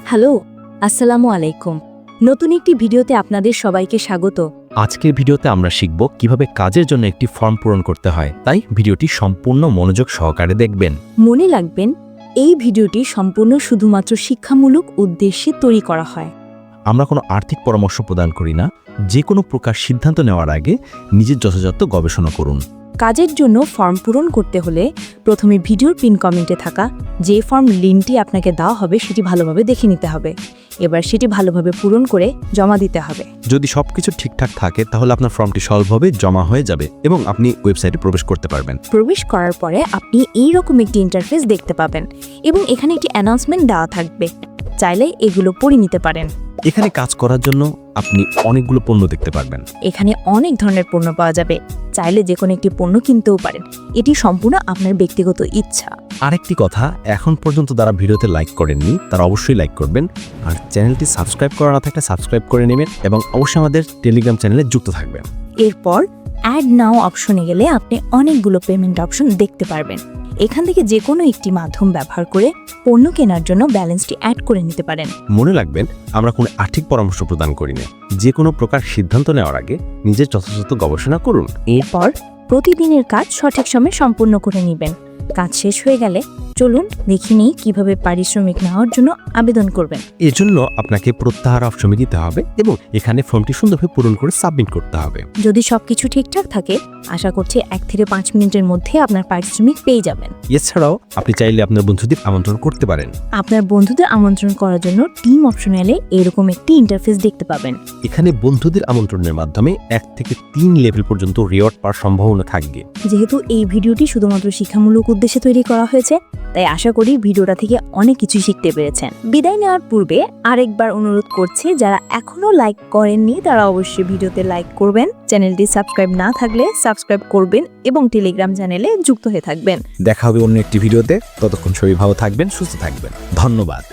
Hello, আসসালামু আলাইকুম। নতুন একটি ভিডিওতে আপনাদের সবাইকে স্বাগত। আজকের ভিডিওতে আমরা শিখব কিভাবে কাজের জন্য একটি ফর্ম পূরণ করতে হয়, তাই ভিডিওটি সম্পূর্ণ মনোযোগ সহকারে দেখবেন। মনে রাখবেন, এই ভিডিওটি সম্পূর্ণ শুধুমাত্র শিক্ষামূলক উদ্দেশ্যে তৈরি করা হয়। আমরা কোনো আর্থিক পরামর্শ প্রদান করি না। যে কোনো প্রকার সিদ্ধান্ত নেওয়ার আগে নিজের যথাযথ গবেষণা করুন। কাজের জন্য ফর্ম পূরণ করতে হলে প্রথমে ভিডিওর পিন কমেন্টে থাকা যে ফর্ম লিঙ্কটি আপনাকে দেওয়া হবে সেটি ভালোভাবে দেখে নিতে হবে। এবার সেটি ভালোভাবে পূরণ করে জমা দিতে হবে। যদি সবকিছু ঠিকঠাক থাকে তাহলে আপনার ফর্মটি সলভভাবে জমা হয়ে যাবে এবং আপনি ওয়েবসাইটে প্রবেশ করতে পারবেন। প্রবেশ করার পরে আপনি এই রকম একটি ইন্টারফেস দেখতে পাবেন এবং এখানে একটি অ্যানাউন্সমেন্ট দেওয়া থাকবে। চাইলে এগুলো পড়ে নিতে পারেন। এখানে কাজ করার জন্য আপনি অনেকগুলো পণ্য দেখতে পারবেন। এখানে অনেক ধরনের পণ্য পাওয়া যাবে। চাইলে যে কোনো একটি পণ্য কিনতেও পারেন। এটি সম্পূর্ণ আপনার ব্যক্তিগত ইচ্ছা। আরেকটি কথা, এখন পর্যন্ত যারা ভিডিওতে লাইক করেননি তারা অবশ্যই লাইক করবেন, আর চ্যানেলটি সাবস্ক্রাইব করা না থাকলে সাবস্ক্রাইব করে নেবেন এবং অবশ্যই আমাদের টেলিগ্রাম চ্যানেলে যুক্ত থাকবেন। এরপর অ্যাড নাও অপশনে গেলে আপনি অনেকগুলো পেমেন্ট অপশন দেখতে পারবেন। এখান থেকে যে কোনো একটি মাধ্যম ব্যবহার করে পণ্য কেনার জন্য ব্যালেন্সটি অ্যাড করে নিতে পারেন। মনে রাখবেন, আমরা কোনো আর্থিক পরামর্শ প্রদান করি না। যে কোনো প্রকার সিদ্ধান্ত নেওয়ার আগে নিজের যথাযথ গবেষণা করুন। এরপর প্রতিদিনের কাজ সঠিক সময়ে সম্পূর্ণ করে নেবেন। কাজ শেষ হয়ে গেলে চলুন দেখে নিই কিভাবে পারিশ্রমিক নেওয়ার জন্য আবেদন করবেন। এজন্য আপনাকে প্রত্যাহার অপশনে দিতে হবে এবং এখানে ফর্মটি সুন্দরভাবে পূরণ করে সাবমিট করতে হবে। যদি সবকিছু ঠিকঠাক থাকে, আশা করছি 1 থেকে 5 মিনিটের মধ্যে আপনার পারিশ্রমিক পেয়ে যাবেন। এছাড়াও আপনি চাইলে আপনার বন্ধুদের আমন্ত্রণ করতে পারেন। আপনার বন্ধুদের আমন্ত্রণ করার জন্য টিম অপশনে এলে এরকম একটি ইন্টারফেস দেখতে পাবেন। এখানে বন্ধুদের আমন্ত্রণের মাধ্যমে 1 থেকে 3 লেভেল পর্যন্ত রিওয়ার্ড পাওয়ার সম্ভাবনা থাকবে। যেহেতু এই ভিডিওটি শুধুমাত্র শিক্ষামূলক উদ্দেশ্যে তৈরি করা হয়েছে, তাই আশা করি ভিডিওটা থেকে অনেক কিছু শিখতে পেরেছেন। বিদায় নেওয়ার পূর্বে আরেকবার অনুরোধ করছি, যারা এখনো লাইক করেননি তারা অবশ্যই ভিডিওতে লাইক করবেন, চ্যানেলটি সাবস্ক্রাইব না থাকলে সাবস্ক্রাইব করবেন এবং টেলিগ্রাম চ্যানেলে যুক্ত হয়ে থাকবেন। দেখা হবে অন্য একটি ভিডিওতে। ততক্ষণ সবাই ভালো থাকবেন, সুস্থ থাকবেন। ধন্যবাদ।